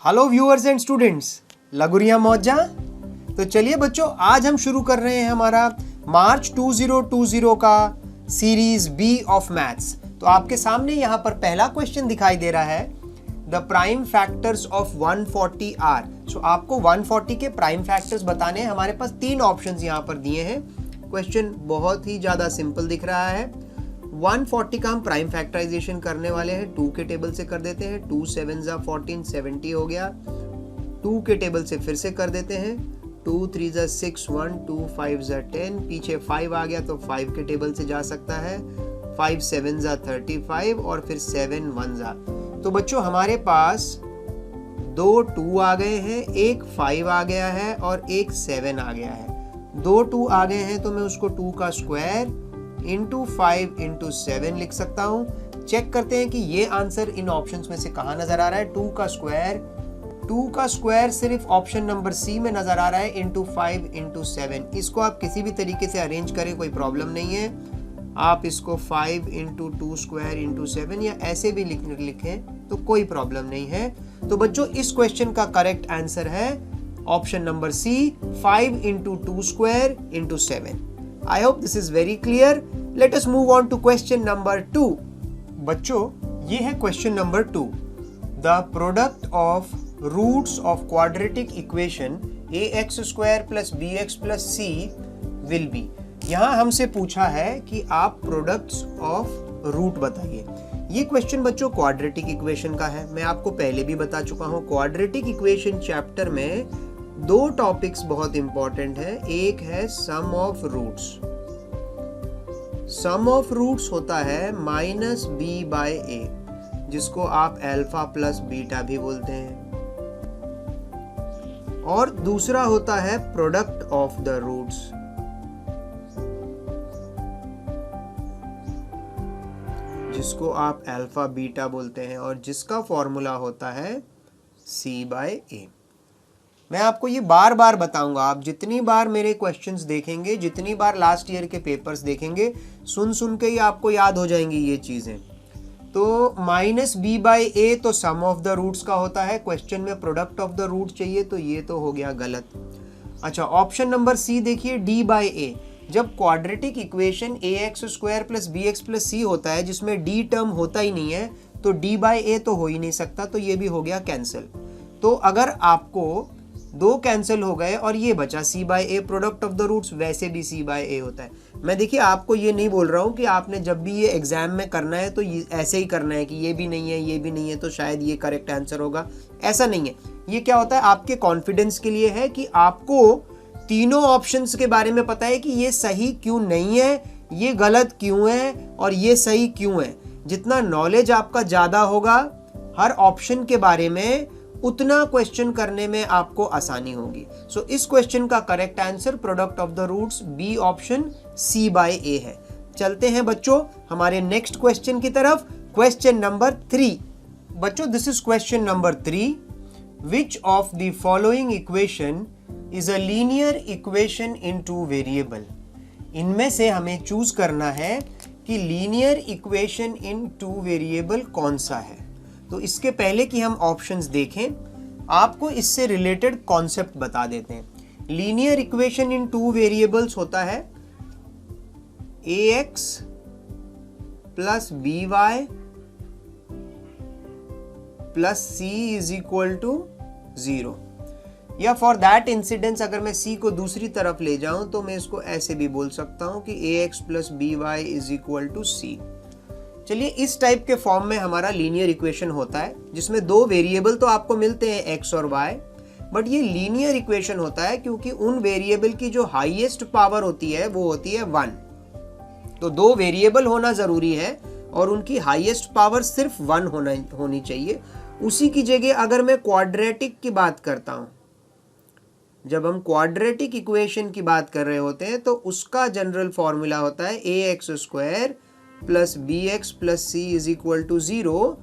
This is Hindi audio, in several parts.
हेलो व्यूअर्स एंड स्टूडेंट्स, लगुरिया मौजा। तो चलिए बच्चों, आज हम शुरू कर रहे हैं हमारा मार्च 2020 का सीरीज बी ऑफ मैथ्स। तो आपके सामने यहाँ पर पहला क्वेश्चन दिखाई दे रहा है, the prime factors of 140 are. So आपको 140 के प्राइम फैक्टर्स बताने हैं। हमारे पास तीन ऑप्शंस यहाँ पर दिए हैं। क्वेश्चन बहुत ही ज़्यादा सिंपल दिख रहा है। 140 का हम प्राइम फैक्टराइजेशन करने वाले हैं। 2 के टेबल से कर देते हैं। 2 7 जा 14, 70 हो गया। 2 के टेबल से फिर से कर देते हैं। 2 3 जा 6 1, 2 5 जा 10, पीछे 5 आ गया तो 5 के टेबल से जा सकता है। 5 7 जा 35 और फिर 7 1 जा। तो बच्चों हमारे पास 2 2 आ गए हैं, एक 5 आ गया है और एक 7 आ गया है। 2 2 आ गए हैं तो मैं उसको 2 का स्क्वायर इंटू 5 इंटू 7 लिख सकता हूँ। चेक करते हैं कि ये आंसर इन ऑप्शंस में से कहाँ नजर आ रहा है। 2 का स्क्वायर सिर्फ ऑप्शन नंबर सी में नजर आ रहा है, इंटू 5 इंटू 7। इसको आप किसी भी तरीके से अरेंज करें, कोई प्रॉब्लम नहीं है। आप इसको 5 इंटू 2 स्क्वायर इंटू 7 या ऐसे भी लिखें तो कोई प्रॉब्लम नहीं है। तो बच्चों इस क्वेश्चन का करेक्ट आंसर है option number c, 5 into 2 square into 7। I hope this is very clear. Let us move on to question number 2. बच्चों ये है question number 2. The product of roots of quadratic equation ax square plus bx plus c will be. यहाँ हमसे पूछा है कि आप products of root बताइए। ये क्वेश्चन बच्चों क्वाड्रेटिक इक्वेशन का है। मैं आपको पहले भी बता चुका हूँ, क्वाड्रेटिक इक्वेशन चैप्टर में 2 टॉपिक्स बहुत इंपॉर्टेंट है। एक है sum of roots. Sum of roots होता है -b/a, जिसको आप अल्फा प्लस बीटा भी बोलते हैं। और दूसरा होता है प्रोडक्ट ऑफ द रूट्स, जिसको आप अल्फा बीटा बोलते हैं और जिसका फॉर्मूला होता है c/a। मैं आपको ये बार बार बताऊंगा। आप जितनी बार मेरे क्वेश्चंस देखेंगे, जितनी बार लास्ट ईयर के पेपर्स देखेंगे, सुन सुन के ही आपको याद हो जाएंगी ये चीज़ें। तो -b/a तो सम ऑफ द रूट्स का होता है। क्वेश्चन में प्रोडक्ट ऑफ द रूट चाहिए तो ये तो हो गया गलत। अच्छा, ऑप्शन नंबर सी देखिए, d/a। जब quadratic equation ax square plus bx plus c होता है, जिसमें d टर्म होता ही नहीं है, तो d/a तो हो ही नहीं सकता, तो ये भी हो गया कैंसिल। तो अगर आपको 2 कैंसिल हो गए और ये बचा c/a, product of the roots वैसे भी c/a होता है। मैं देखिए आपको ये नहीं बोल रहा हूँ कि आपने जब भी ये एग्जाम में करना है तो ये ऐसे ही करना है कि ये भी नहीं है, ये भी नहीं है तो शायद ये करेक्ट आंसर होगा, ऐसा नहीं है। ये क्या होता है, आपके कॉन्फिडेंस के लिए है कि आपको तीनों ऑप्शंस के बारे में पता है कि ये सही क्यों नहीं है, ये गलत क्यों है और ये सही क्यों है। जितना नॉलेज आपका ज़्यादा होगा हर ऑप्शन के बारे में, उतना क्वेश्चन करने में आपको आसानी होगी। सो इस क्वेश्चन का correct answer product of the roots b option c/a है। चलते हैं बच्चों हमारे नेक्स्ट क्वेश्चन की तरफ। Question number 3। बच्चों this is question number 3। Which of the following equation is a linear equation in 2 variable. इनमें से हमें चूज करना है कि लीनियर इक्वेशन इन 2 वेरिएबल कौन सा है। तो इसके पहले कि हम ऑप्शंस देखें, आपको इससे रिलेटेड कॉन्सेप्ट बता देते हैं। लीनियर इक्वेशन इन 2 वेरिएबल्स होता है ax plus by plus c is equal to 0। या फॉर दैट इंसिडेंस अगर मैं c को दूसरी तरफ ले जाऊं तो मैं इसको ऐसे भी बोल सकता हूं कि ax plus by is equal to c। चलिए इस टाइप के फॉर्म में हमारा लीनियर इक्वेशन होता है, जिसमें 2 वेरिएबल तो आपको मिलते हैं x और y, बट ये लीनियर इक्वेशन होता है क्योंकि उन वेरिएबल की जो हाईएस्ट पावर होती है वो होती है 1। तो 2 वेरिएबल होना जरूरी है और उनकी हाईएस्ट पावर सिर्फ 1 होनी चाहिए। उसी की जगह अगर मैं क्वाड्रेटिक की बात करता हूं, जब हम क्वाड्रेटिक इक्वेशन की बात कर रहे होते हैं तो उसका जनरल फॉर्मूला होता है ax square plus bx plus c is equal to 0।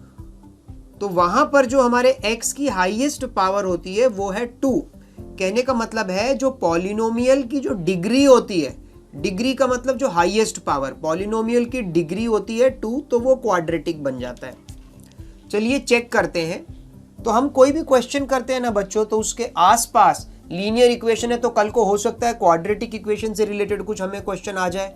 तो वहां पर जो हमारे x की हाईएस्ट पावर होती है वो है 2। कहने का मतलब है जो पॉलिनोमियल की जो डिग्री होती है, डिग्री का मतलब जो हाईएस्ट पावर, पॉलिनोमियल की डिग्री होती है 2, तो वो क्वाड्रेटिक बन जाता है। चलिए चेक करते हैं। तो हम कोई भी क्वेश्चन करते हैं ना बच्चों, तो उसके आसपास लीनियर इक्वेशन है तो कल को हो सकता है क्वाड्रेटिक इक्वेशन से रिलेटेड कुछ हमें क्वेश्चन आ जाए।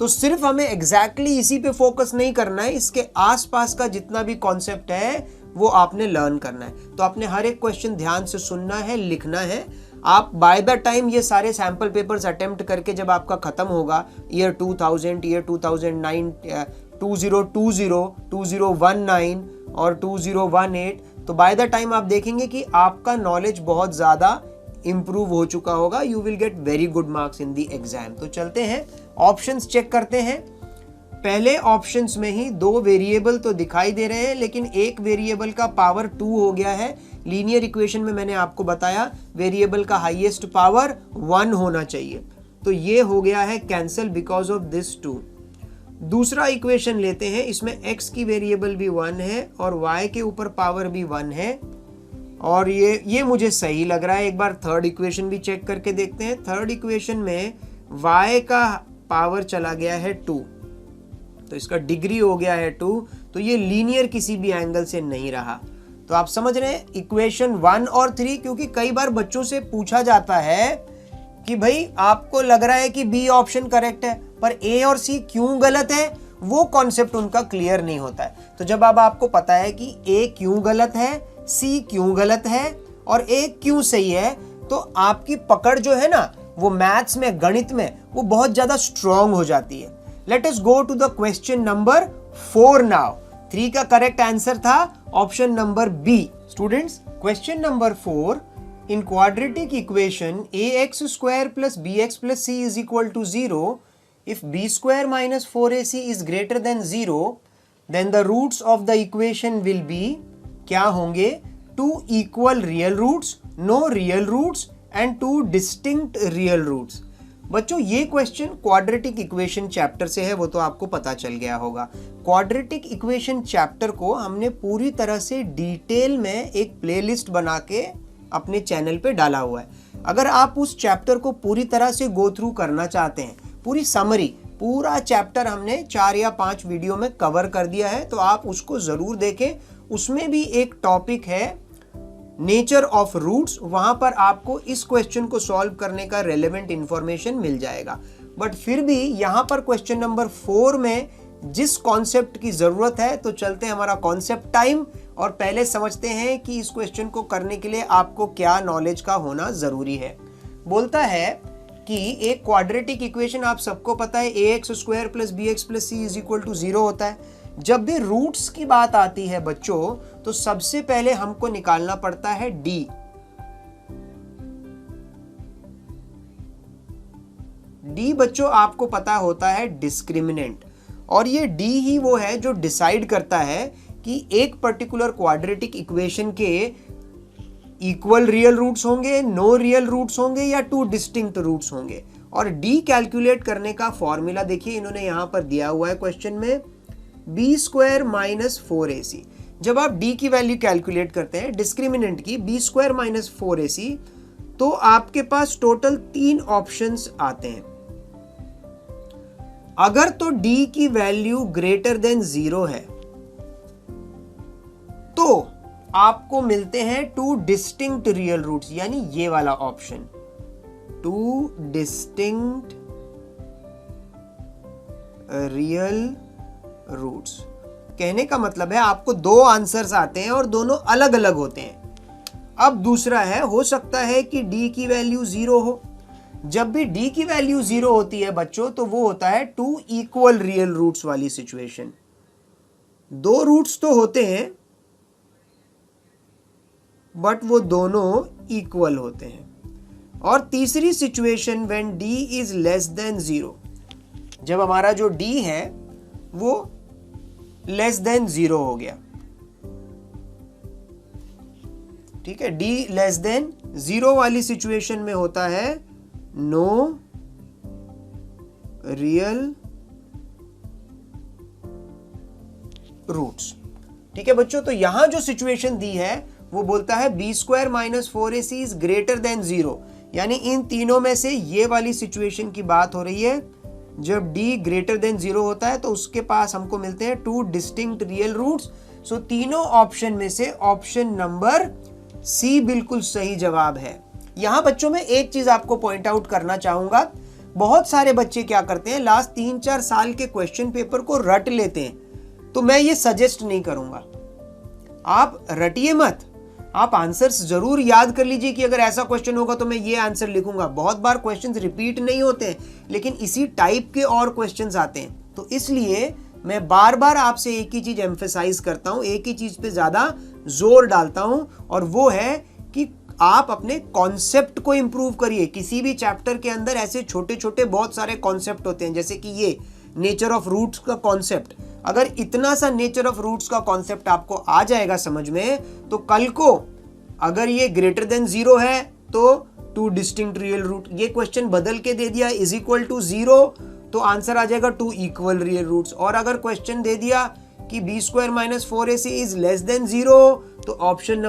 तो सिर्फ हमें एग्जैक्टली इसी पे फोकस नहीं करना है, इसके आसपास का जितना भी कॉन्सेप्ट है वो आपने लर्न करना है। तो आपने हर एक क्वेश्चन ध्यान से सुनना है, लिखना है। आप बाय द टाइम ये सारे सैंपल पेपर्स अटेम्प्ट करके जब आपका खत्म होगा, ईयर 2000, ईयर 2009, 2020, 2019 और 2018, तो बाय द टाइम आप देखेंगे कि आपका नॉलेज बहुत ज़्यादा इंप्रूव हो चुका होगा। You will get very good marks in the exam. तो चलते हैं ऑप्शंस चेक करते हैं। पहले ऑप्शंस में ही 2 वेरिएबल तो दिखाई दे रहे हैं, लेकिन एक वेरिएबल का पावर 2 हो गया है। लीनियर इक्वेशन में मैंने आपको बताया वेरिएबल का हाईएस्ट पावर 1 होना चाहिए, तो ये हो गया है कैंसिल बिकॉज ऑफ दिस 2। दूसरा इक्वेशन लेते हैं, इसमें x की वेरिएबल भी 1 है और y के ऊपर पावर भी 1 है, और ये मुझे सही लग रहा है। एक बार थर्ड इक्वेशन भी चेक करके देखते हैं। थर्ड इक्वेशन में y का पावर चला गया है 2, तो इसका डिग्री हो गया है 2, तो ये लीनियर किसी भी एंगल से नहीं रहा। तो आप समझ रहे हैं इक्वेशन 1 और 3, क्योंकि कई बार बच्चों से पूछा जाता है कि भाई आपको लग रहा है कि बी ऑप्शन करेक्ट है, पर ए और सी क्यों गलत है, वो कॉन्सेप्ट उनका क्लियर नहीं होता है। तो जब अब आपको पता है कि ए क्यों गलत है, सी क्यों गलत है और ए क्यों सही है, तो आपकी पकड़ जो है ना वो मैथ्स में, गणित में, वो बहुत ज्यादा स्ट्रॉन्ग हो जाती है। Let us go to the question number 4 now. 3 का करेक्ट आंसर था option number b. Students, question number 4, in quadratic equation ax square plus bx plus c is equal to 0, if b square minus 4ac is greater than 0, then the roots of the equation will be, क्या होंगे? 2 equal real roots, no real roots and 2 distinct real roots। बच्चों ये क्वेश्चन क्वाड्रेटिक इक्वेशन चैप्टर से है, वो तो आपको पता चल गया होगा। क्वाड्रेटिक इक्वेशन चैप्टर को हमने पूरी तरह से डिटेल में एक प्लेलिस्ट बना के अपने चैनल पे डाला हुआ है। अगर आप उस चैप्टर को पूरी तरह से गो थ्रू करना चाहते हैं, पूरी समरी, पूरा चैप्टर हमने 4 या 5 वीडियो में कवर कर दिया है, तो आप उसको जरूर देखें। उसमें भी एक टॉपिक है नेचर ऑफ रूट्स, वहां पर आपको इस क्वेश्चन को सॉल्व करने का रेलेवेंट इंफॉर्मेशन मिल जाएगा। बट फिर भी यहां पर क्वेश्चन नंबर 4 में जिस कॉन्सेप्ट की जरूरत है, तो चलते हैं हमारा कॉन्सेप्ट टाइम और पहले समझते हैं कि इस क्वेश्चन को करने के लिए आपको क्या नॉलेज का होना जरूरी है। बोलता है कि एक क्वाड्रेटिक इक्वेशन आप सबको पता है ax square plus bx plus c is equal to 0 होता है। जब भी रूट्स की बात आती है बच्चों, तो सबसे पहले हमको निकालना पड़ता है d। d बच्चों आपको पता होता है डिस्क्रिमिनेंट, और ये d ही वो है जो डिसाइड करता है कि एक पर्टिकुलर क्वाड्रेटिक इक्वेशन के इक्वल रियल रूट्स होंगे, नो रियल रूट्स होंगे या 2 डिस्टिंक्ट रूट्स होंगे। और d कैलकुलेट करने का फॉर्मूला देखिए इन्होंने यहां पर दिया हुआ है क्वेश्चन में, बी स्क्वायर माइनस 4ac। जब आप d की वैल्यू कैलकुलेट करते हैं डिस्क्रिमिनेंट की, बी स्क्वायर माइनस 4ac, तो आपके पास टोटल 3 ऑप्शंस आते हैं। अगर तो d की वैल्यू ग्रेटर देन 0 है, तो आपको मिलते हैं 2 डिस्टिंक्ट रियल रूट्स, यानी ये वाला ऑप्शन, 2 डिस्टिंक्ट रियल रूट्स। कहने का मतलब है आपको 2 आंसर्स आते हैं और दोनों अलग अलग होते हैं। अब दूसरा है, हो सकता है कि d की वैल्यू 0 हो। जब भी d की वैल्यू 0 होती है बच्चों, तो वो होता है 2 इक्वल रियल रूट्स वाली सिचुएशन। 2 रूट्स तो होते हैं बट वो दोनों इक्वल होते हैं। और तीसरी situation when d is less than 0, जब हमारा जो d है वो लेस देन 0 हो गया, ठीक है, d लेस देन 0 वाली सिचुएशन में होता है नो रियल रूट्स। ठीक है बच्चों, तो यहां जो सिचुएशन दी है वो बोलता है b square minus 4ac is greater than 0, यानी इन तीनों में से ये वाली सिचुएशन की बात हो रही है। जब d ग्रेटर देन 0 होता है तो उसके पास हमको मिलते हैं 2 डिस्टिंक्ट रियल रूट्स, सो तीनों ऑप्शन में से ऑप्शन नंबर सी बिल्कुल सही जवाब है। यहां बच्चों में एक चीज आपको पॉइंट आउट करना चाहूंगा, बहुत सारे बच्चे क्या करते हैं, लास्ट 3-4 साल के क्वेश्चन पेपर को रट लेते हैं। तो मैं ये सजेस्ट नहीं करूंगा, आप रटिए मत, आप आंसर्स जरूर याद कर लीजिए कि अगर ऐसा क्वेश्चन होगा तो मैं ये आंसर लिखूंगा। बहुत बार क्वेश्चंस रिपीट नहीं होते, लेकिन इसी टाइप के और क्वेश्चंस आते हैं। तो इसलिए मैं बार बार आपसे एक ही चीज एम्फेसाइज करता हूं, एक ही चीज पे ज्यादा जोर डालता हूं, और वो है कि आप अपने कॉन्सेप्ट को इंप्रूव करिए। किसी भी चैप्टर के अंदर ऐसे छोटे छोटे बहुत सारे कॉन्सेप्ट होते हैं, जैसे कि ये नेचर ऑफ रूट्स का कॉन्सेप्ट। अगर इतना सा नेचर ऑफ रूट्स का कॉन्सेप्ट आपको आ जाएगा समझ में, तो कल को अगर ये ग्रेटर देन 0 है तो 2 डिस्टिंक्ट रियल रूट, ये क्वेश्चन बदल के दे दिया इज इक्वल टू 0 तो आंसर आ जाएगा 2 इक्वल रियल रूट्स। और अगर क्वेश्चन दे दिया कि b² - 4ac is less than 0 तो option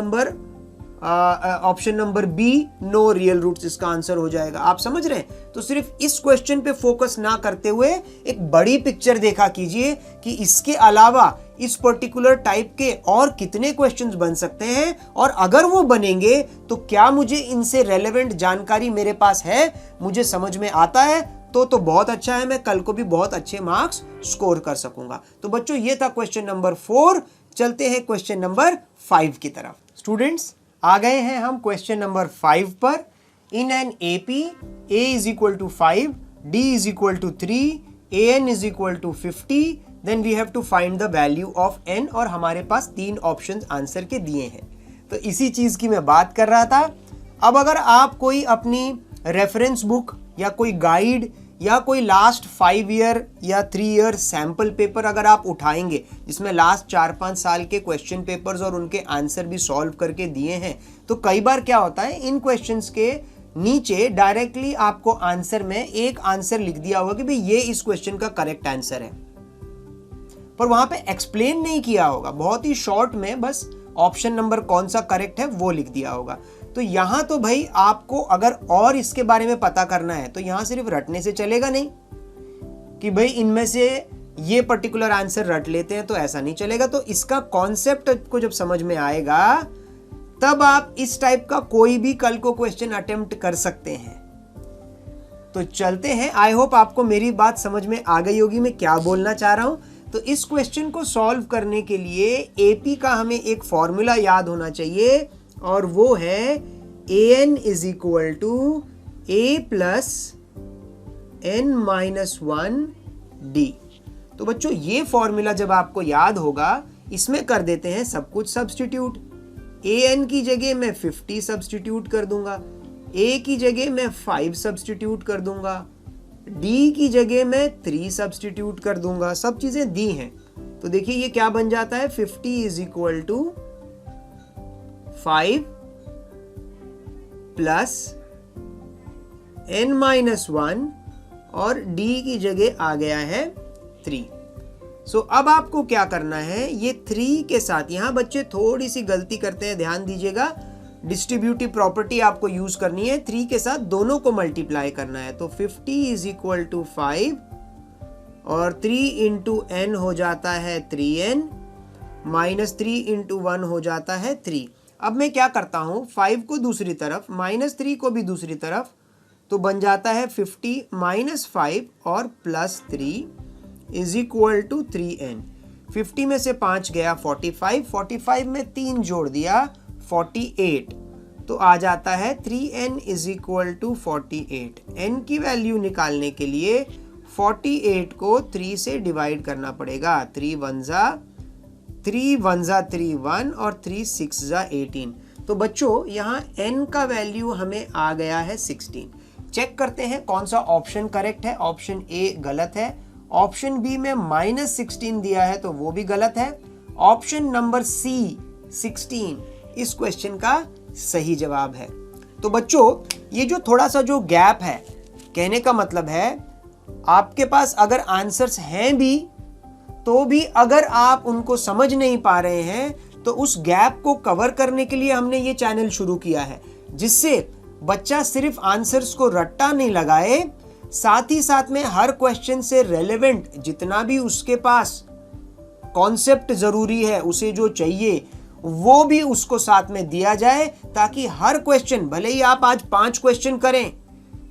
number b no real roots इसका आंसर हो जाएगा। आप समझ रहे हैं? तो सिर्फ इस क्वेश्चन पे फोकस ना करते हुए एक बड़ी पिक्चर देखा कीजिए कि इसके अलावा इस पर्टिकुलर टाइप के और कितने क्वेश्चंस बन सकते हैं, और अगर वो बनेंगे तो क्या मुझे इनसे रेलेवेंट जानकारी मेरे पास है, मुझे समझ में आता है, तो बहुत अच्छा है, मैं कल को भी बहुत अच्छे मार्क्स स्कोर कर सकूंगा। तो बच्चों ये था क्वेश्चन नंबर 4। चलते हैं क्वेश्चन नंबर 5 की तरफ। स्टूडेंट्स आ गए हैं हम क्वेश्चन नंबर 5 पर। In an AP a is equal to 5, d is equal to 3, an is equal to 50, then we have to find the value of n, और हमारे पास 3 ऑप्शन आंसर के दिए हैं। तो इसी चीज की मैं बात कर रहा था। अब अगर आप कोई अपनी रेफरेंस बुक या कोई गाइड या कोई लास्ट 5 ईयर या 3 ईयर सैंपल पेपर अगर आप उठाएंगे, जिसमें लास्ट 4-5 साल के क्वेश्चन पेपर्स और उनके आंसर भी सॉल्व करके दिए हैं, तो कई बार क्या होता है, इन क्वेश्चंस के नीचे डायरेक्टली आपको आंसर में एक आंसर लिख दिया होगा कि भाई ये इस क्वेश्चन का करेक्ट आंसर है, पर वहां पे एक्सप्लेन नहीं किया होगा, बहुत ही शॉर्ट में बस ऑप्शन नंबर कौन सा करेक्ट है वो लिख दिया होगा। तो यहां तो भाई आपको अगर और इसके बारे में पता करना है तो यहां सिर्फ रटने से चलेगा नहीं कि भाई इनमें से ये पर्टिकुलर आंसर रट लेते हैं, तो ऐसा नहीं चलेगा। तो इसका कॉन्सेप्ट को जब समझ में आएगा तब आप इस टाइप का कोई भी कल को क्वेश्चन अटेम्प्ट कर सकते हैं। तो चलते हैं, आई होप आपको मेरी बात समझ में आ गई होगी मैं क्या बोलना चाह रहा हूं। तो इस क्वेश्चन को सॉल्व करने के लिए एपी का हमें एक फॉर्मूला याद होना चाहिए, और वो है an is equal to a plus n-1d। तो बच्चों ये फॉर्मूला जब आपको याद होगा, इसमें कर देते हैं सब कुछ सब्स्टिट्यूट। an की जगह मैं 50 सब्स्टिट्यूट कर दूंगा, a की जगह मैं 5 सब्स्टिट्यूट कर दूंगा, d की जगह मैं 3 सब्स्टिट्यूट कर दूंगा, सब चीजें दी हैं। तो देखिए ये क्या बन जाता है, 50 is equal to 5 plus n-1 और d की जगह आ गया है 3। सो अब आपको क्या करना है, ये 3 के साथ, यहां बच्चे थोड़ी सी गलती करते हैं, ध्यान दीजिएगा, डिस्ट्रीब्यूटिव प्रॉपर्टी आपको यूज करनी है, 3 के साथ दोनों को मल्टीप्लाई करना है। तो 50 इज इक्वल टू 5 और 3 इंटू n हो जाता है 3n, माइनस 3 इंटू 1 हो जाता है 3। अब मैं क्या करता हूं, 5 को दूसरी तरफ, माइनस 3 को भी दूसरी तरफ, तो बन जाता है 50 माइनस 5 और plus 3 is equal to 3n। 50 में से 5 गया 45, 45 में 3 जोड़ दिया 48, तो आ जाता है 3n is equal to 48। n की वैल्यू निकालने के लिए 48 को 3 से डिवाइड करना पड़ेगा। 3 1 जा 3 1 और 3 6 जा 18। तो बच्चों यहाँ n का वैल्यू हमें आ गया है 16। चेक करते हैं कौन सा ऑप्शन करेक्ट है। ऑप्शन ए गलत है, ऑप्शन बी में -16 दिया है तो वो भी गलत है, ऑप्शन नंबर सी 16 इस क्वेश्चन का सही जवाब है। तो बच्चों ये जो थोड़ा सा जो गैप है, कहने का मतलब है आपके पास अगर आंसर्स हैं भी तो भी अगर आप उनको समझ नहीं पा रहे हैं, तो उस गैप को कवर करने के लिए हमने ये चैनल शुरू किया है, जिससे बच्चा सिर्फ आंसर्स को रट्टा नहीं लगाए, साथ ही साथ में हर क्वेश्चन से रेलेवेंट जितना भी उसके पास कॉन्सेप्ट जरूरी है, उसे जो चाहिए वो भी उसको साथ में दिया जाए, ताकि हर क्वेश्चन, भले ही आप आज 5 क्वेश्चन करें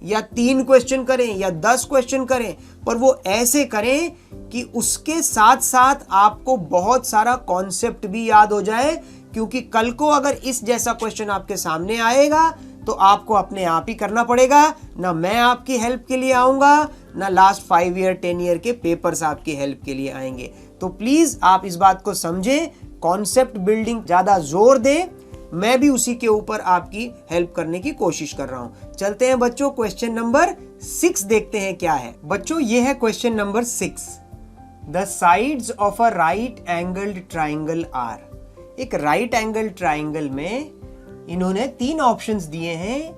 या 3 क्वेश्चन करें या 10 क्वेश्चन करें, पर वो ऐसे करें कि उसके साथ साथ आपको बहुत सारा कॉन्सेप्ट भी याद हो जाए। क्योंकि कल को अगर इस जैसा क्वेश्चन आपके सामने आएगा तो आपको अपने आप ही करना पड़ेगा, ना मैं आपकी हेल्प के लिए आऊंगा, ना लास्ट 5 ईयर 10 ईयर के पेपर्स आपकी हेल्प के लिए आएंगे। तो प्लीज आप इस बात को समझें, कॉन्सेप्ट बिल्डिंग ज्यादा जोर दें। मैं भी उसी के ऊपर आपकी हेल्प करने की कोशिश कर रहा हूं। चलते हैं बच्चों, क्वेश्चन नंबर 6 देखते हैं क्या है। बच्चों ये है question number 6। The sides of a right angled triangle are. एक राइट एंगल ट्राइंगल में इन्होंने 3 ऑप्शंस दिए हैं।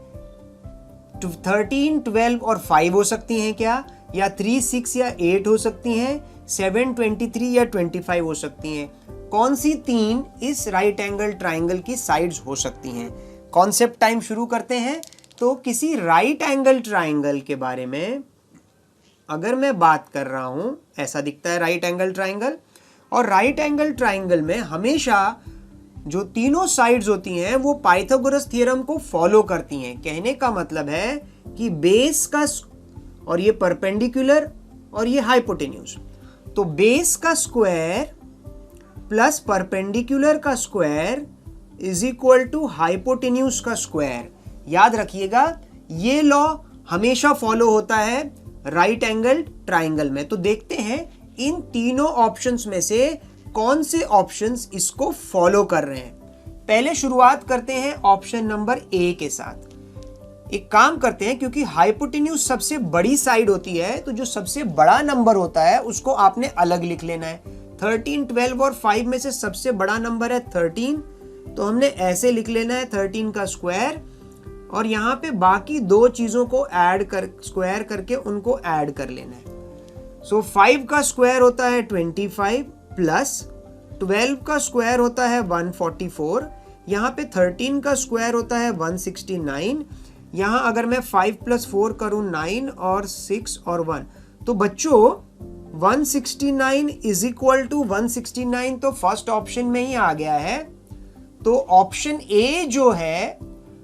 13, 12 और 5 हो सकती हैं क्या, या 3, 6 या 8 हो सकती हैं, 7, 23 या 25 हो सकती हैं। कौन सी 3 इस राइट एंगल ट्राइंगल की साइड्स हो सकती हैं? कॉन्सेप्ट टाइम शुरू करते हैं। तो किसी राइट एंगल ट्राइंगल के बारे में अगर मैं बात कर रहा हूं, ऐसा दिखता है राइट एंगल ट्राइंगल। और राइट एंगल ट्राइंगल में हमेशा जो तीनों साइड्स होती हैं वो पाइथागोरस थ्योरम को फॉलो करती हैं। कहने का मतलब है कि बेस का और ये परपेंडिकुलर और ये हाइपोटेन्यूज, तो बेस का स्क्वायर प्लस परपेंडिकुलर का square is equal to hypotenuse का स्क्वायर। याद रखिएगा, ये लॉ हमेशा फॉलो होता है राइट एंगल ट्राइंगल में। तो देखते हैं इन तीनों ऑप्शंस में से कौन से ऑप्शंस इसको फॉलो कर रहे हैं। पहले शुरुआत करते हैं ऑप्शन नंबर ए के साथ। एक काम करते हैं, क्योंकि हाइपोटेन्यूज सबसे बड़ी साइड होती है, तो जो सबसे बड़ा नंबर होता है उसको आपने अलग लिख लेना है। 13, 12 और 5 में से सबसे बड़ा नंबर है 13, तो हमने ऐसे लिख लेना है 13 का स्क्वायर, और यहाँ पे बाकी 2 चीजों को ऐड कर स्क्वायर करके उनको ऐड कर लेना है। सो 5 का स्क्वायर होता है 25 प्लस 12 का स्क्वायर होता है 144, यहाँ पे 13 का स्क्वायर होता है 169। यहाँ अगर मैं 5 + 4 करूँ 9 और 6 और 1, तो बच्चों 169 इज इक्वल टू 169 तो फर्स्ट ऑप्शन में ही आ गया है। तो ऑप्शन ए जो है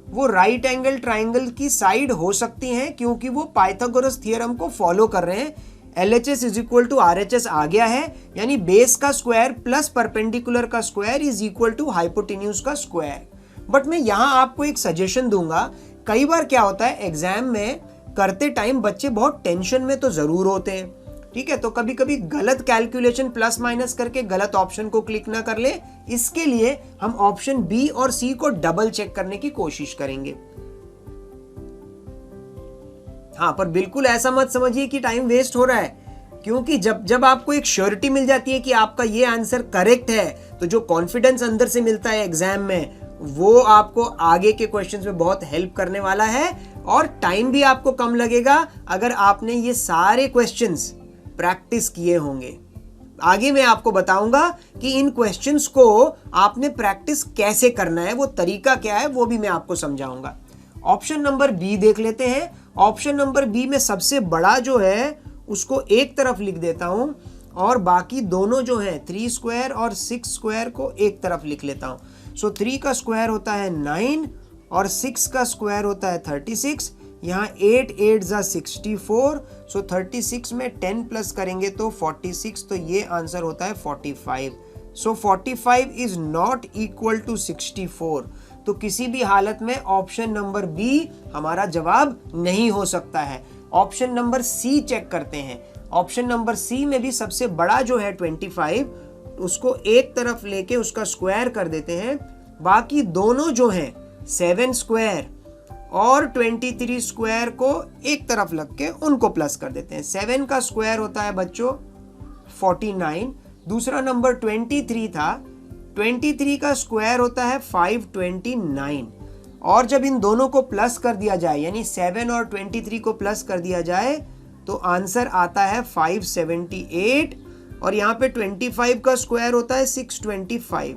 वो राइट एंगल ट्राइंगल की साइड हो सकती है, क्योंकि वो पाइथागोरस थ्योरम को फॉलो कर रहे हैं। LHS is equal to RHS आ गया है, यानी बेस का स्क्वायर प्लस परपेंडिकुलर का square is equal to hypotenuse का स्क्वायर। बट मैं यहां आपको एक सजेशन दूंगा। कई बार क्या होता है, एग्जाम में करते टाइम बच्चे बहुत टेंशन में तो जरूर होते हैं, ठीक है, तो कभी कभी गलत कैलकुलेशन प्लस माइनस करके गलत ऑप्शन को क्लिक ना कर ले। इसके लिए हम ऑप्शन बी और सी को डबल चेक करने की कोशिश करेंगे। हाँ, पर बिल्कुल ऐसा मत समझिए कि टाइम वेस्ट हो रहा है, क्योंकि जब आपको एक श्योरिटी मिल जाती है कि आपका ये आंसर करेक्ट है, तो जो कॉन्फिडेंस अंदर से मिलता है एग्जाम में, वो आपको आगे के क्वेश्चंस में बहुत हेल्प करने वाला है, और टाइम भी आपको कम लगेगा अगर आपने ये सारे क्वेश्चंस प्रैक्टिस किए होंगे। आगे मैं आपको बताऊंगा कि इन क्वेश्चंस को आपने प्रैक्टिस कैसे करना है, वो तरीका क्या है, वो भी मैं आपको समझाऊंगा। ऑप्शन नंबर बी देख लेते हैं। ऑप्शन नंबर बी में सबसे बड़ा जो है उसको एक तरफ लिख देता हूं, और बाकी दोनों जो है 3 स्क्वायर और 6 स्क्वायर को एक तरफ लिख लेता हूं। सो 3 का स्क्वायर होता है 9 और 6 का स्क्वायर होता है 36। यहाँ 8 8 जा 64, सो 36 में 10 प्लस करेंगे तो 46, तो ये आंसर होता है 45। सो 45 इज नॉट इक्वल टू 64। तो किसी भी हालत में ऑप्शन नंबर बी हमारा जवाब नहीं हो सकता है। ऑप्शन नंबर सी चेक करते हैं। ऑप्शन नंबर सी में भी सबसे बड़ा जो है 25, उसको एक तरफ लेके उसका स्क्वायर कर देते हैं। बाकी दोनों जो हैं 7 स्क्वायर और 23 स्क्वायर को एक तरफ लग के उनको प्लस कर देते हैं। 7 का स्क्वायर होता है बच्चों 49, दूसरा नंबर 23 था, 23 का स्क्वायर होता है 529, और जब इन दोनों को प्लस कर दिया जाए, यानी 7 और 23 को प्लस कर दिया जाए, तो आंसर आता है 578, और यहाँ पे 25 का स्क्वायर होता है 625।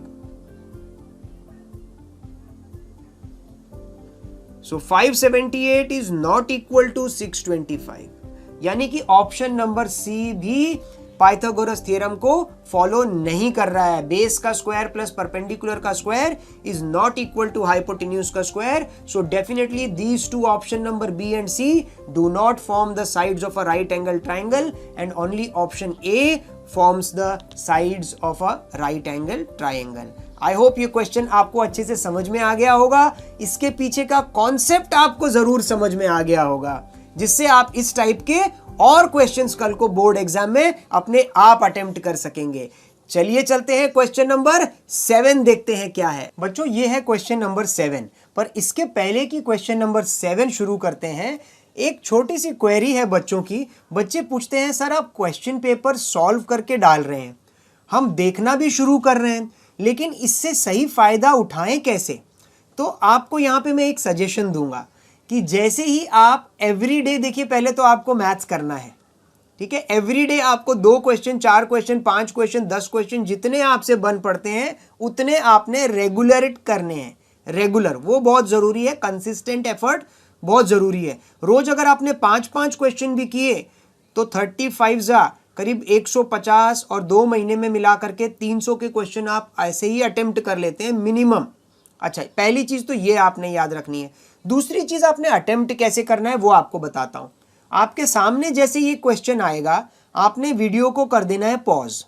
सो 578 इज नॉट इक्वल टू 625, यानी कि ऑप्शन नंबर सी भी पाइथागोरस थ्योरम को फॉलो नहीं कर रहा है। बेस का स्क्वायर प्लस परपेंडिकुलर का square is not equal to hypotenuse का square. So definitely these two option number B and C do not form the sides of a right angle triangle and only option A forms the sides of a right angle triangle. I hope ये क्वेश्चन आपको अच्छे से समझ में आ गया होगा। इसके पीछे का कॉन्सेप्ट आपको जरूर समझ में आ गया होगा, जिससे आप इस टाइप के और क्वेश्चंस कल को बोर्ड एग्जाम में अपने आप अटेम्प्ट कर सकेंगे। चलिए चलते हैं क्वेश्चन नंबर 7 देखते हैं क्या है। बच्चों ये है क्वेश्चन नंबर 7, पर इसके पहले की क्वेश्चन नंबर 7 शुरू करते हैं। एक छोटी सी क्वेरी है बच्चों की। बच्चे पूछते हैं सर आप क्वेश्चन पेपर सॉल्व करके डाल रहे हैं, हम देखना भी शुरू कर रहे हैं, लेकिन इससे सही फायदा उठाएं कैसे? तो आपको यहाँ पे मैं एक सजेशन दूंगा कि जैसे ही आप एवरीडे, देखिए पहले तो आपको मैथ्स करना है, ठीक है। एवरीडे आपको 2 क्वेश्चन, 4 क्वेश्चन, 5 क्वेश्चन, 10 क्वेश्चन जितने आपसे बन पड़ते हैं उतने आपने रेगुलर करने हैं। रेगुलर वो बहुत जरूरी है, कंसिस्टेंट एफर्ट बहुत जरूरी है। रोज अगर आपने 5-5 क्वेश्चन भी किए तो 35 करीब 150 और 2 महीने में मिला करके 300 के क्वेश्चन आप ऐसे ही अटेम्प्ट कर लेते हैं मिनिमम। अच्छा, पहली चीज तो ये आपने याद रखनी है। दूसरी चीज आपने अटेम्प्ट कैसे करना है वो आपको बताता हूं। आपके सामने जैसे ये क्वेश्चन आएगा आपने वीडियो को कर देना है पॉज,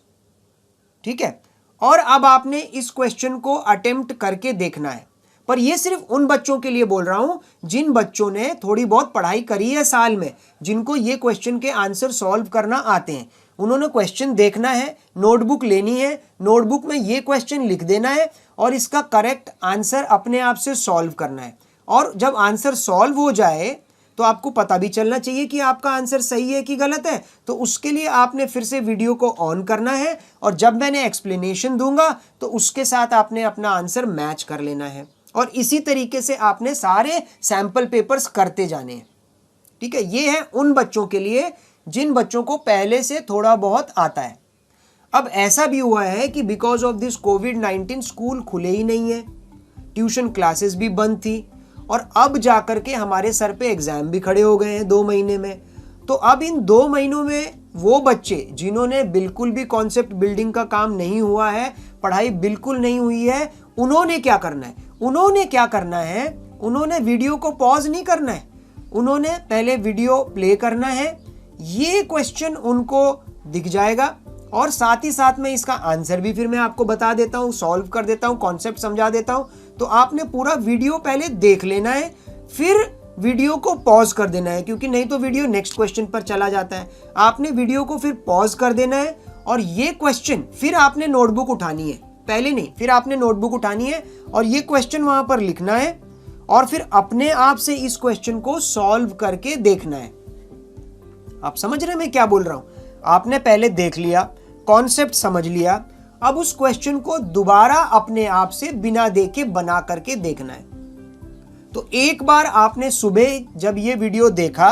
ठीक है, और अब आपने इस क्वेश्चन को अटेम्प्ट करके देखना है। पर ये सिर्फ उन बच्चों के लिए बोल रहा हूं जिन बच्चों ने थोड़ी बहुत पढ़ाई करी है साल में, जिनको ये क्वेश्चन के आंसर सॉल्व करना आते हैं। उन्होंने क्वेश्चन देखना है, नोटबुक लेनी है, नोटबुक में ये क्वेश्चन लिख देना है और इसका करेक्ट आंसर अपने आप से सॉल्व करना है। और जब आंसर सॉल्व हो जाए तो आपको पता भी चलना चाहिए कि आपका आंसर सही है कि गलत है। तो उसके लिए आपने फिर से वीडियो को ऑन करना है और जब मैंने एक्सप्लेनेशन दूंगा तो उसके साथ आपने अपना आंसर मैच कर लेना है। और इसी तरीके से आपने सारे सैंपल पेपर्स करते जाने हैं, ठीक है। ये है उन बच्चों के लिए जिन बच्चों को पहले से थोड़ा बहुत आता है। अब ऐसा भी हुआ है कि because of this covid school खुले ही नहीं है, ट्यूशन क्लासेस भी बंद थी और अब जाकर के हमारे सर पे एग्जाम भी खड़े हो गए हैं 2 महीने में। तो अब इन 2 महीनों में वो बच्चे जिन्होंने बिल्कुल भी कॉन्सेप्ट बिल्डिंग का काम नहीं हुआ है, पढ़ाई बिल्कुल नहीं हुई है, उन्होंने क्या करना है? उन्होंने वीडियो को पॉज नहीं करना है, उन्होंने पहले वीडियो प्ले करना है। ये क्वेश्चन उनको दिख जाएगा और साथ ही साथ में इसका आंसर भी फिर मैं आपको बता देता हूँ, सॉल्व कर देता हूँ, कॉन्सेप्ट समझा देता हूँ। तो आपने पूरा वीडियो पहले देख लेना है, फिर वीडियो को पॉज कर देना है, क्योंकि नहीं तो वीडियो नेक्स्ट क्वेश्चन पर चला जाता है। आपने वीडियो को फिर पॉज कर देना है और ये क्वेश्चन फिर आपने नोटबुक उठानी है, पहले नहीं, फिर आपने नोटबुक उठानी है और ये क्वेश्चन वहां पर लिखना है और फिर अपने आप से इस क्वेश्चन को सॉल्व करके देखना है। आप समझ रहे हैं मैं क्या बोल रहा हूं? आपने पहले देख लिया, कॉन्सेप्ट समझ लिया, अब उस क्वेश्चन को दोबारा अपने आप से बिना देखे बना करके देखना है। तो एक बार आपने सुबह जब ये वीडियो देखा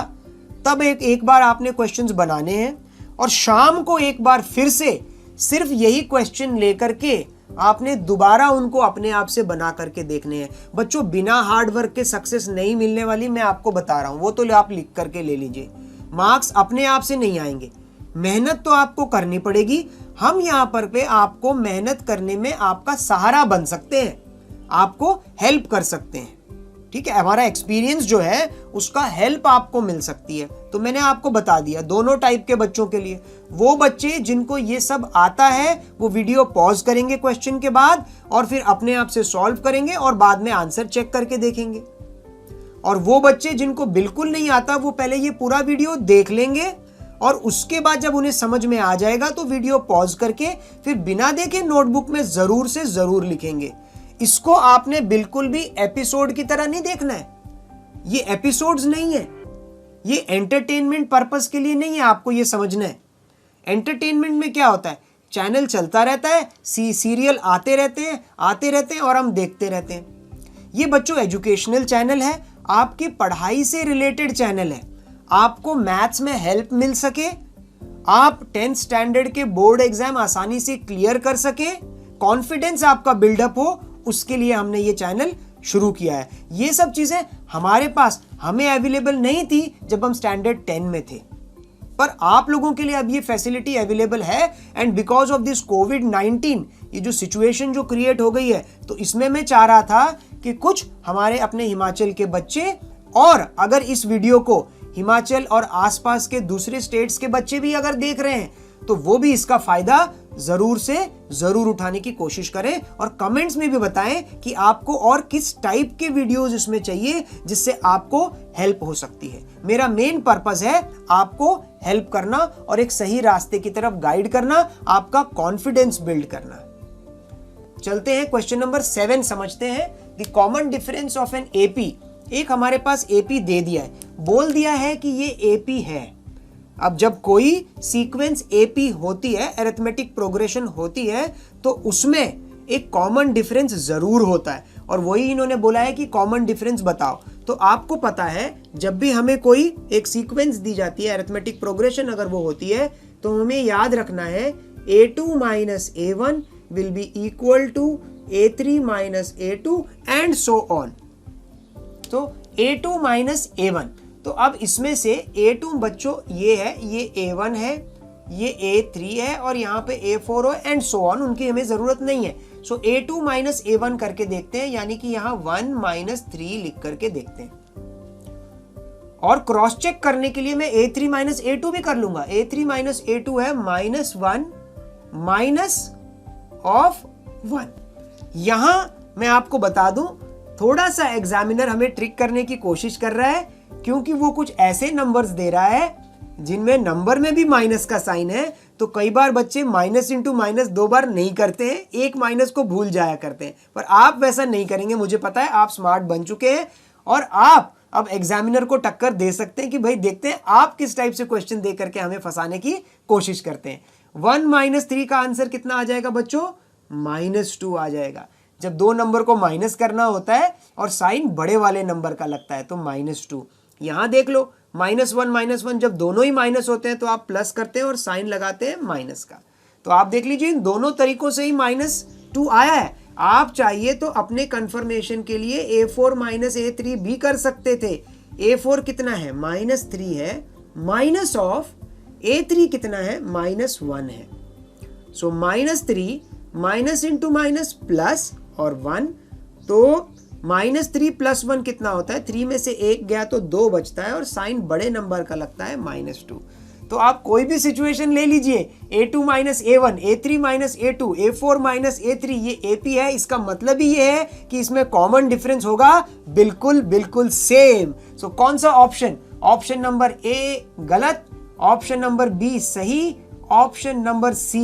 तब एक बार आपने क्वेश्चंस बनाने हैं और शाम को एक बार फिर से सिर्फ यही क्वेश्चन लेकर के आपने दोबारा उनको अपने आप से बना करके देखने हैं। बच्चों बिना हार्ड वर्क के सक्सेस नहीं मिलने वाली, मैं आपको बता रहा हूं, वो तो आप लिख करके ले लीजिए। मार्क्स अपने आप से नहीं आएंगे, मेहनत तो आपको करनी पड़ेगी। हम यहाँ पर पे आपको मेहनत करने में आपका सहारा बन सकते हैं, आपको हेल्प कर सकते हैं, ठीक है। हमारा एक्सपीरियंस जो है उसका हेल्प आपको मिल सकती है। तो मैंने आपको बता दिया दोनों टाइप के बच्चों के लिए, वो बच्चे जिनको ये सब आता है वो वीडियो पॉज करेंगे क्वेश्चन के बाद और फिर अपने आप से सॉल्व करेंगे और बाद में आंसर चेक करके देखेंगे, और वो बच्चे जिनको बिल्कुल नहीं आता वो पहले ये पूरा वीडियो देख लेंगे और उसके बाद जब उन्हें समझ में आ जाएगा तो वीडियो पॉज करके फिर बिना देखे नोटबुक में जरूर से जरूर लिखेंगे। इसको आपने बिल्कुल भी एपिसोड की तरह नहीं देखना है, ये एपिसोड्स नहीं है, ये एंटरटेनमेंट पर्पस के लिए नहीं है, आपको ये समझना है। एंटरटेनमेंट में क्या होता है, चैनल चलता रहता है, सीरियल आते रहते हैं और हम देखते रहते हैं। ये बच्चों एजुकेशनल चैनल है, आपकी पढ़ाई से रिलेटेड चैनल है, आपको मैथ्स में हेल्प मिल सके, आप 10th स्टैंडर्ड के बोर्ड एग्जाम आसानी से क्लियर कर सके, कॉन्फिडेंस आपका बिल्डअप हो, उसके लिए हमने ये चैनल शुरू किया है। ये सब चीजें हमारे पास हमें अवेलेबल नहीं थी जब हम स्टैंडर्ड 10 में थे, पर आप लोगों के लिए अब ये फैसिलिटी अवेलेबल है। एंड बिकॉज ऑफ दिस कोविड-19 ये जो सिचुएशन जो क्रिएट हो गई है, तो इसमें मैं चाह रहा था कि कुछ हमारे अपने हिमाचल के बच्चे, और अगर इस वीडियो को हिमाचल और आसपास के दूसरे स्टेट्स के बच्चे भी अगर देख रहे हैं तो वो भी इसका फायदा जरूर से जरूर उठाने की कोशिश करें, और कमेंट्स में भी बताएं कि आपको और किस टाइप के वीडियोस इसमें चाहिए जिससे आपको हेल्प हो सकती है। मेरा मेन पर्पस है आपको हेल्प करना और एक सही रास्ते की तरफ गाइड करना, आपका कॉन्फिडेंस बिल्ड करना। चलते हैं क्वेश्चन नंबर 7 समझते हैं। The common difference of an AP. एक हमारे पास एपी दे दिया है, बोल दिया है कि ये एपी है। अब जब कोई सीक्वेंस एपी होती है, अरिथमेटिक प्रोग्रेशन होती है, तो उसमें एक कॉमन डिफरेंस जरूर होता है, और वही इन्होंने बोला है कि कॉमन डिफरेंस बताओ। तो आपको पता है जब भी हमें कोई एक सीक्वेंस दी जाती है, अरिथमेटिक प्रोग्रेशन अगर वो होती है, तो हमें याद रखना है a2 minus a1 will be equal to a3 minus a2 and so on। तो a2 minus a1, तो अब इसमें से a2 बच्चों ये है, ये a1 है, ये a3 है, और यहाँ पे a4 है एंड सो ऑन, उनकी हमें जरूरत नहीं है। सो a2 minus a1 करके देखते हैं, यानी कि यहाँ 1 minus 3 लिख करके देखते हैं, और क्रॉस चेक करने के लिए मैं a3 minus a2 भी कर लूंगा। a3 minus a2 है -1 माइनस ऑफ 1। यहां मैं आपको बता दूं, थोड़ा सा एग्जामिनर हमें ट्रिक करने की कोशिश कर रहा है, क्योंकि वो कुछ ऐसे नंबर्स दे रहा है जिनमें नंबर में भी माइनस का साइन है। तो कई बार बच्चे माइनस इंटू माइनस 2 बार नहीं करते हैं, एक माइनस को भूल जाया करते हैं, पर आप वैसा नहीं करेंगे। मुझे पता है आप स्मार्ट बन चुके हैं, और आप अब एग्जामिनर को टक्कर दे सकते हैं कि भाई देखते हैं आप किस टाइप से क्वेश्चन दे करके हमें फंसाने की कोशिश करते हैं। 1 minus 3 का आंसर कितना आ जाएगा बच्चों? -2 आ जाएगा। जब दो नंबर को माइनस करना होता है और साइन बड़े वाले नंबर का लगता है, तो -2। यहां देख लो, -1 जब दोनों ही माइनस होते हैं तो आप प्लस करते हैं और साइन लगाते हैं माइनस का। तो आप देख लीजिए इन दोनों तरीकों से ही -2 आया है। आप चाहिए तो अपने कंफर्मेशन के लिए a4 minus a3 भी कर सकते थे। a4 कितना है? -3 है, माइनस ऑफ a3 कितना है? -1 है। सो -3 माइनस इंटू माइनस प्लस और 1, तो -3 + 1 कितना होता है? 3 में से 1 गया तो 2 बचता है, और साइन बड़े नंबर का लगता है -2। तो आप कोई भी सिचुएशन ले लीजिए, a2 minus a1, a3 minus a2, a4 minus a3, ये AP है। इसका मतलब ही ये है कि इसमें कॉमन डिफरेंस होगा बिल्कुल सेम। सो कौन सा ऑप्शन? ऑप्शन नंबर A गलत, ऑप्शन नंबर B सही, ऑप्शन नंबर C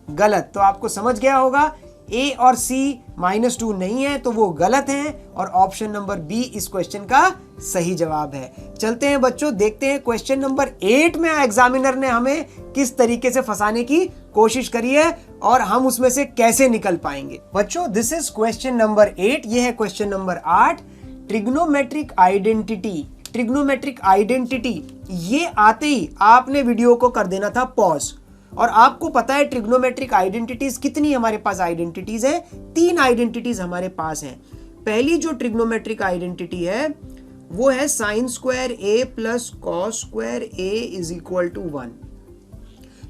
गलत। तो आपको समझ गया होगा A और C -2 नहीं है तो वो गलत है, और ऑप्शन नंबर B इस क्वेश्चन का सही जवाब है। चलते हैं बच्चों, देखते हैं क्वेश्चन नंबर 8 में एग्जामिनर ने हमें किस तरीके से फंसाने की कोशिश करी है और हम उसमें से कैसे निकल पाएंगे। बच्चों दिस इज क्वेश्चन नंबर 8, ये है question number 8। Trigonometric identity. Trigonometric identity ये आते ही आपने वीडियो को कर देना था पॉज, और आपको पता है ट्रिग्नोमेट्रिक आइडेंटिटीज कितनी हमारे पास आइडेंटिटीज है? 3 आइडेंटिटीज हमारे पास हैं। पहली जो ट्रिग्नोमेट्रिक आइडेंटिटी है वो है sin² a + cos² a = 1।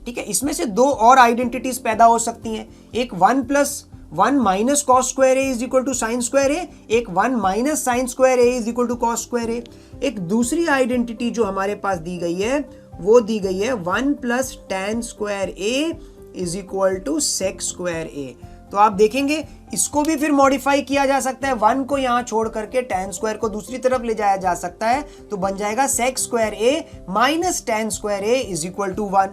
ठीक है, इसमें से 2 और आइडेंटिटीज पैदा हो सकती हैं। एक 1 + 1 - cos² a = sin² a, एक 1 - sin² a = cos² a। एक दूसरी आइडेंटिटी जो हमारे पास दी गई है वो दी गई है 1 + tan² a = sec² a। तो आप देखेंगे इसको भी फिर मॉडिफाई किया जा सकता है, 1 को यहां छोड़ करके tan² को दूसरी तरफ ले जाया जा सकता है, तो बन जाएगा sec² a - tan² a = 1।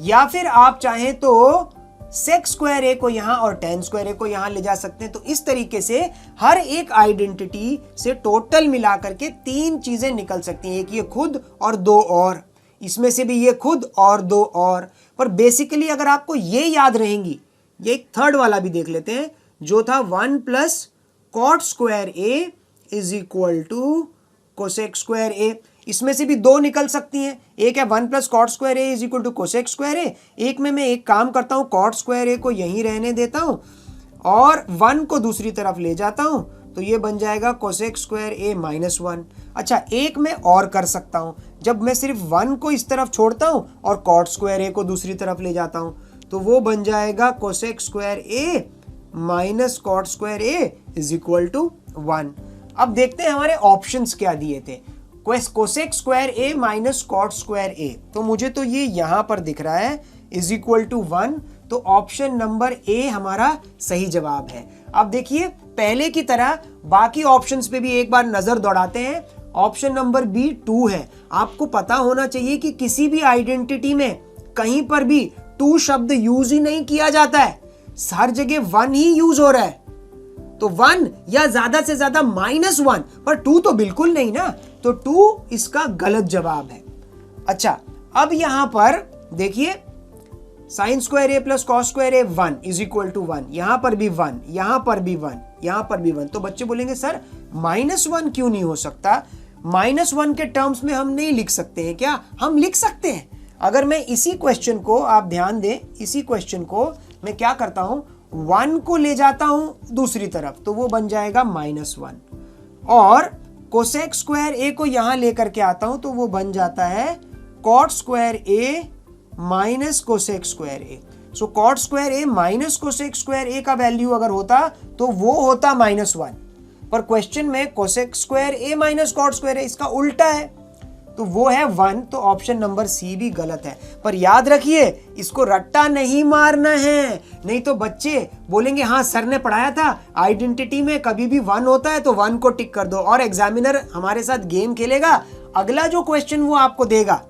या फिर आप चाहें तो sec² a को यहां और tan² a को यहां ले जा सकते हैं। तो इस तरीके से हर एक आइडेंटिटी से टोटल मिला करके 3 चीजें निकल सकती हैं, एक ये खुद और 2 और, इसमें से भी ये खुद और 2 और। पर बेसिकली अगर आपको ये याद रहेंगी, ये एक थर्ड वाला भी देख लेते हैं जो था 1 + cot² a = cosec² a। इसमें से भी 2 निकल सकती हैं, एक है 1 + cot² a = cosec² a। एक में मैं एक काम करता हूं, cot² a को यहीं रहने देता हूं और 1 को दूसरी तरफ ले जाता हूं, तो ये बन जाएगा cosec² a - 1। अच्छा, एक मैं और कर सकता हूं, जब मैं सिर्फ 1 को इस तरफ छोड़ता हूं और कॉट स्क्वायर ए को दूसरी तरफ ले जाता हूं, तो वो बन जाएगा cosec square a minus cot square a is equal to 1। अब देखते हैं हमारे ऑप्शंस क्या दिए थे। Cosec square a minus cot square a, तो मुझे तो ये यहां पर दिख रहा है इज इक्वल टू 1, तो ऑप्शन नंबर ए हमारा सही जवाब है। अब देखिए पहले की तरह बाकी ऑप्शंस पे भी एक बार नजर दौड़ाते हैं। ऑप्शन नंबर बी 2 है। आपको पता होना चाहिए कि किसी भी आइडेंटिटी में कहीं पर भी 2 शब्द यूज ही नहीं किया जाता है, हर जगह 1 ही यूज हो रहा है। तो 1 या ज्यादा से ज्यादा -1, पर 2 तो बिल्कुल नहीं ना, तो 2 इसका गलत जवाब है। अच्छा, अब यहां पर देखिए sine square a plus cos square a 1 is equal to 1, यहां पर भी 1, यहां पर भी 1, यहां पर भी 1। तो बच्चे बोलेंगे सर -1 क्यों नहीं हो सकता? -1 के टर्म्स में हम नहीं लिख सकते हैं क्या? हम लिख सकते हैं। अगर मैं इसी क्वेश्चन को, आप ध्यान दें, इसी क्वेश्चन को मैं क्या करता हूं, 1 को ले जाता हूं दूसरी तरफ, तो वो बन जाएगा -1, और कोसेक स्क्वायर ए को यहां लेकर के आता हूं तो वो बन जाता है cot square a minus cosec square A. So cot square a minus cosec square ए का वैल्यू अगर होता तो वो होता -1, पर क्वेश्चन में cosec square a minus cot square ए इसका उल्टा है, तो वो है 1, तो ऑप्शन नंबर सी भी गलत है। पर याद रखिए इसको रट्टा नहीं मारना है, नहीं तो बच्चे बोलेंगे हाँ सर ने पढ़ाया था आइडेंटिटी में कभी भी 1 होता है तो 1 को टिक कर दो, और एग्जामिनर हमारे साथ गेम खेलेगा। अगला जो क्वेश्चन वो आपको देगा,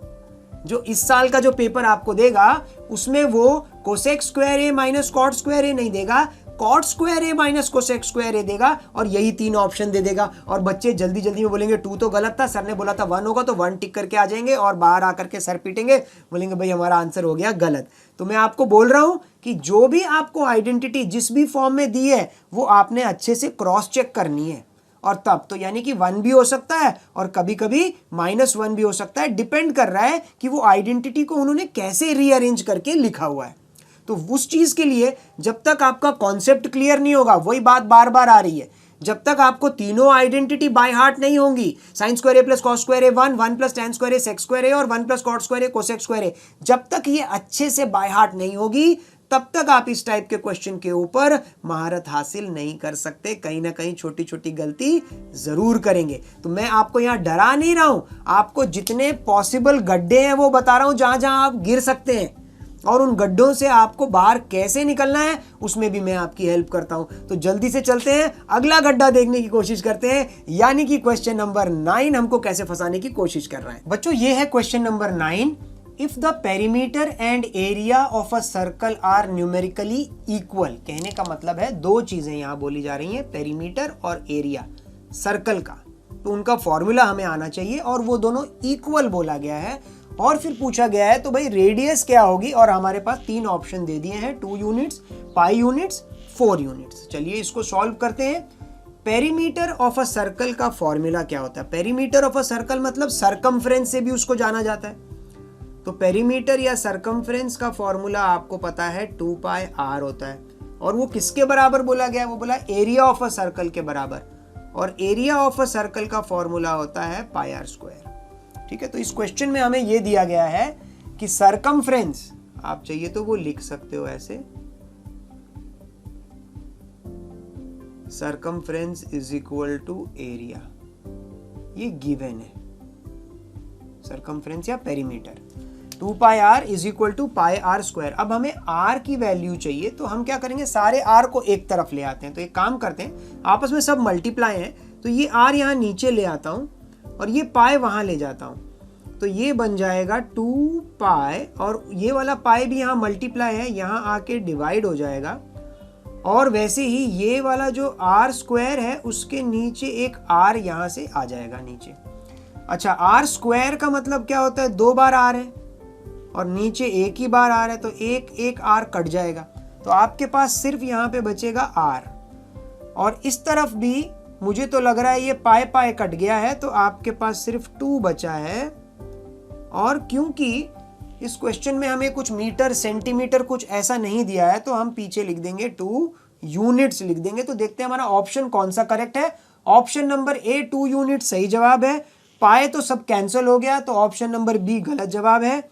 जो इस साल का जो पेपर आपको देगा, उसमें वो cosec square a minus cot square ए नहीं देगा, cot square a minus cosec square ए देगा, और यही 3 ऑप्शन दे देगा। और बच्चे जल्दी जल्दी में बोलेंगे 2 तो गलत था, सर ने बोला था 1 होगा, तो 1 टिक करके आ जाएंगे और बाहर आकर के सर पीटेंगे, बोलेंगे भाई हमारा आंसर हो गया गलत। तो मैं आपको बोल रहा हूं कि जो भी आपको आइडेंटिटी जिस भी फॉर्म में दी है वो आपने अच्छे से क्रॉस चेक करनी है, और तब तो यानी कि 1 भी हो सकता है और कभी कभी -1 भी हो सकता है, डिपेंड कर रहा है कि वो आइडेंटिटी को उन्होंने कैसे रीअरेंज करके लिखा हुआ है। तो उस चीज के लिए जब तक आपका कॉन्सेप्ट क्लियर नहीं होगा, वही बात बार बार आ रही है, जब तक आपको तीनों आइडेंटिटी बाय हार्ट नहीं होंगी, sign square a plus cos square a 1, 1 plus tan square A sec square ए और 1 प्लस कॉट स्क्वायर ए कोसेक स्क्वायर ए, जब तक ये अच्छे से बाय हार्ट नहीं होगी तब तक आप इस टाइप के क्वेश्चन के ऊपर महारत हासिल नहीं कर सकते। कहीं ना कहीं छोटी छोटी गलती जरूर करेंगे। तो मैं आपको यहां डरा नहीं रहा हूं, आपको जितने पॉसिबल गड्ढे हैं वो बता रहा हूं जहां जहां आप गिर सकते हैं, और उन गड्ढों से आपको बाहर कैसे निकलना है उसमें भी मैं आपकी हेल्प करता हूं। तो जल्दी से चलते हैं, अगला गड्ढा देखने की कोशिश करते हैं, यानी कि क्वेश्चन नंबर 9 हमको कैसे फंसाने की कोशिश कर रहा है। बच्चों ये है question number 9। If the perimeter and area of a circle are numerically equal, कहने का मतलब है 2 चीजें यहां बोली जा रही हैं, पेरीमीटर और एरिया सर्कल का, तो उनका फॉर्मूला हमें आना चाहिए, और वो दोनों इक्वल बोला गया है। और फिर पूछा गया है तो भाई रेडियस क्या होगी, और हमारे पास 3 ऑप्शन दे दिए हैं, 2 यूनिट्स, पाई यूनिट्स, 4 यूनिट्स। चलिए इसको सॉल्व करते हैं। पेरीमीटर ऑफ अ सर्कल का फॉर्मूला क्या होता है? पेरीमीटर ऑफ अ सर्कल मतलब सरकमफ्रेंस से भी उसको जाना जाता है, तो पेरीमीटर या सरकमफ्रेंस का फॉर्मूला आपको पता है 2 पाई r होता है, और वो किसके बराबर बोला गया? वो बोला एरिया ऑफ अ सर्कल के बराबर, और एरिया ऑफ अ सर्कल का फॉर्मूला होता है पाई r स्क्वायर। ठीक है, तो इस क्वेश्चन में हमें ये दिया गया है कि सरकमफ्रेंस, आप चाहिए तो वो लिख सकते हो ऐसे, circumference is equal to area, ये गिवन है, सरकमफ्रेंस या perimeter. 2 pi r is equal to pi r square. अब हमें r की वैल्यू चाहिए, तो हम क्या करेंगे, सारे r को एक तरफ ले आते हैं। तो एक काम करते हैं, आपस में सब मल्टीप्लाई हैं, तो ये r यहाँ नीचे ले आता हूँ और ये पाई वहाँ ले जाता हूँ, तो ये बन जाएगा 2 पाई, और ये वाला पाई भी यहाँ मल्टीप्लाई है, यहाँ आके डिवाइड हो जाएगा, और वैसे ही ये वाला जो r स्क्वायर है उसके नीचे एक r यहाँ से आ जाएगा नीचे। अच्छा, r स्क्वायर का मतलब क्या होता है? 2 बार r है और नीचे एक ही बार r है, तो एक r कट जाएगा, तो आपके पास सिर्फ यहाँ पे बचेगा r, और इस तरफ भी मुझे तो लग रहा है ये पाई पाई कट गया है, तो आपके पास सिर्फ 2 बचा है। और क्योंकि इस क्वेश्चन में हमें कुछ मीटर सेंटीमीटर कुछ ऐसा नहीं दिया है, तो हम पीछे लिख देंगे 2 यूनिट्स लिख देंगे। तो देखते हैं हमारा ऑप्शन कौन सा करेक्ट है। ऑप्शन नंबर ए 2 यूनिट सही जवाब है। पाए तो सब कैंसिल हो गया, तो ऑप्शन नंबर बी गलत जवाब है।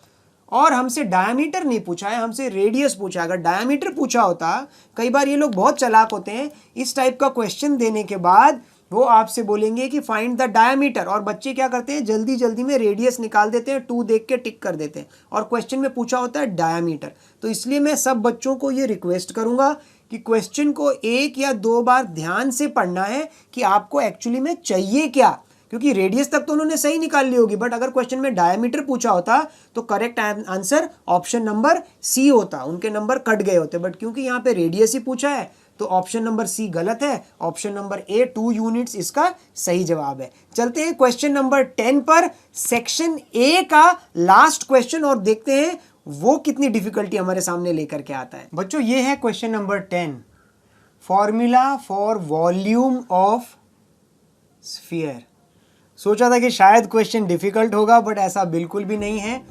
और हमसे डायमीटर नहीं पूछा है, हमसे रेडियस पूछा। अगर डायमीटर पूछा होता, कई बार ये लोग बहुत चालाक होते हैं, इस टाइप का क्वेश्चन देने के बाद वो आपसे बोलेंगे कि फाइंड द डायमीटर, और बच्चे क्या करते हैं जल्दी जल्दी में रेडियस निकाल देते हैं, 2 देख के टिक कर देते हैं, और क्वेश्चन में पूछा होता है डायमीटर। तो इसलिए मैं सब बच्चों को ये रिक्वेस्ट करूंगा कि क्वेश्चन को 1 या 2 बार ध्यान से पढ़ना है कि आपको एक्चुअली में चाहिए क्या, क्योंकि रेडियस तक तो उन्होंने सही निकाल ली होगी, बट अगर क्वेश्चन में डायमीटर पूछा होता तो correct answer option number C होता, उनके नंबर कट गए होते। बट क्योंकि यहाँ पे रेडियस ही पूछा है तो ऑप्शन नंबर सी गलत है, ऑप्शन नंबर ए 2 यूनिट्स इसका सही जवाब है। चलते हैं क्वेश्चन नंबर 10 पर, सेक्शन ए का लास्ट क्वेश्चन, और देखते हैं वो कितनी डिफिकल्टी हमारे सामने लेकर के आता है। बच्चों ये है question number 10, formula for volume of sphere. सोचा था कि शायद क्वेश्चन डिफिकल्ट होगा, बट ऐसा बिल्कुल भी नहीं है।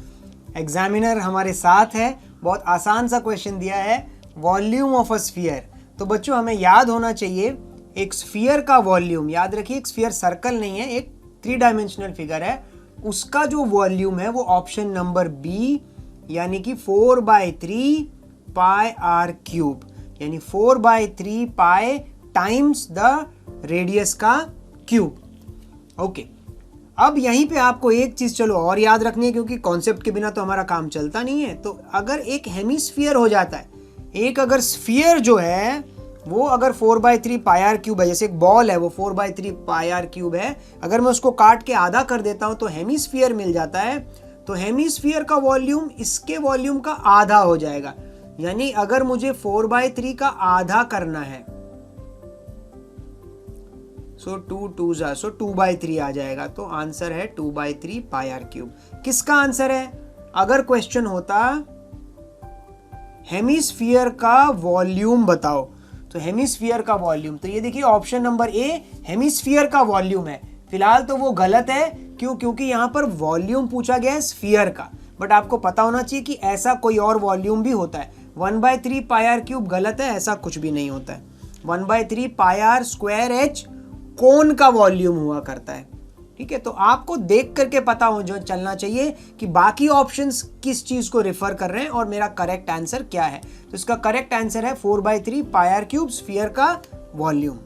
एग्जामिनर हमारे साथ है, बहुत आसान सा क्वेश्चन दिया है, वॉल्यूम ऑफ अ स्फीयर। तो बच्चों हमें याद होना चाहिए एक स्फीयर का वॉल्यूम, याद रखिए एक स्फीयर सर्कल नहीं है, एक 3 डायमेंशनल फिगर है, उसका जो वॉल्यूम है वो ऑप्शन नंबर बी यानी कि 4/3 पाई आर क्यूब, यानी 4/3 पाई टाइम्स द रेडियस का क्यूब। ओके, अब यहीं पे आपको एक चीज चलो और याद रखनी है, क्योंकि कॉन्सेप्ट के बिना तो हमारा काम चलता नहीं है। तो अगर एक हेमिस्फीयर हो जाता है, एक अगर स्फीयर जो है वो अगर 4/3 पाई आर क्यूब है, जैसे एक बॉल है वो 4/3 पाई आर क्यूब है, अगर मैं उसको काट के आधा कर देता हूं तो हेमिस्फीयर मिल जाता है। तो हेमिस्फीयर का वॉल्यूम इसके वॉल्यूम का आधा हो जाएगा, यानी अगर मुझे 4/3 का आधा करना है, सो 2/3 आ जाएगा, तो आंसर है 2/3 पाई आर क्यूब। किसका आंसर है? अगर क्वेश्चन होता हेमिस्फीयर का वॉल्यूम बताओ, तो हेमिस्फीयर का वॉल्यूम, तो ये देखिए ऑप्शन नंबर ए हेमिस्फीयर का वॉल्यूम है। फिलहाल तो वो गलत है, क्यों? क्योंकि यहां पर वॉल्यूम पूछा गया है स्फीयर का, बट आपको पता होना चाहिए कि ऐसा कोई और वॉल्यूम भी होता है। 1/3 पाई आर क्यूब गलत है, ऐसा कुछ भी नहीं होता है। 1/3 पाई आर स्क्वायर एच कोन का वॉल्यूम हुआ करता है, ठीक है। तो आपको देख करके पता हो जो चलना चाहिए कि बाकी ऑप्शंस किस चीज को रिफर कर रहे हैं और मेरा करेक्ट आंसर क्या है। तो इसका करेक्ट आंसर है 4/3 पाई आर क्यूब स्फीयर का वॉल्यूम।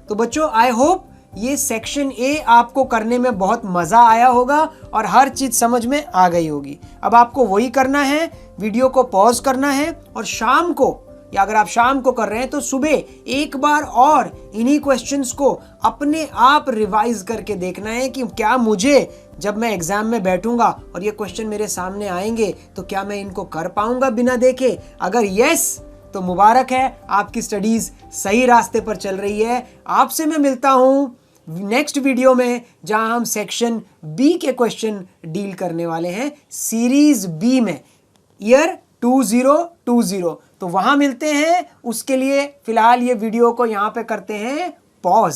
तो बच्चों आई होप ये सेक्शन ए आपको करने में बहुत मजा आया होगा और हर चीज समझ में आ गई होगी। अब आपको वही करना है, वीडियो को पॉज करना है और शाम को, या अगर आप शाम को कर रहे हैं तो सुबह एक बार और इन्हीं क्वेश्चंस को अपने आप रिवाइज करके देखना है कि क्या मुझे जब मैं एग्जाम में बैठूंगा और ये क्वेश्चन मेरे सामने आएंगे तो क्या मैं इनको कर पाऊंगा बिना देखे। अगर यस तो मुबारक है, आपकी स्टडीज सही रास्ते पर चल रही है। आपसे मैं मिलता हूं नेक्स्ट वीडियो में, जहां हम सेक्शन बी के क्वेश्चन डील करने वाले हैं, सीरीज बी में, ईयर 2020। तो वहां मिलते हैं। उसके लिए फिलहाल ये वीडियो को यहां पे करते हैं पॉज।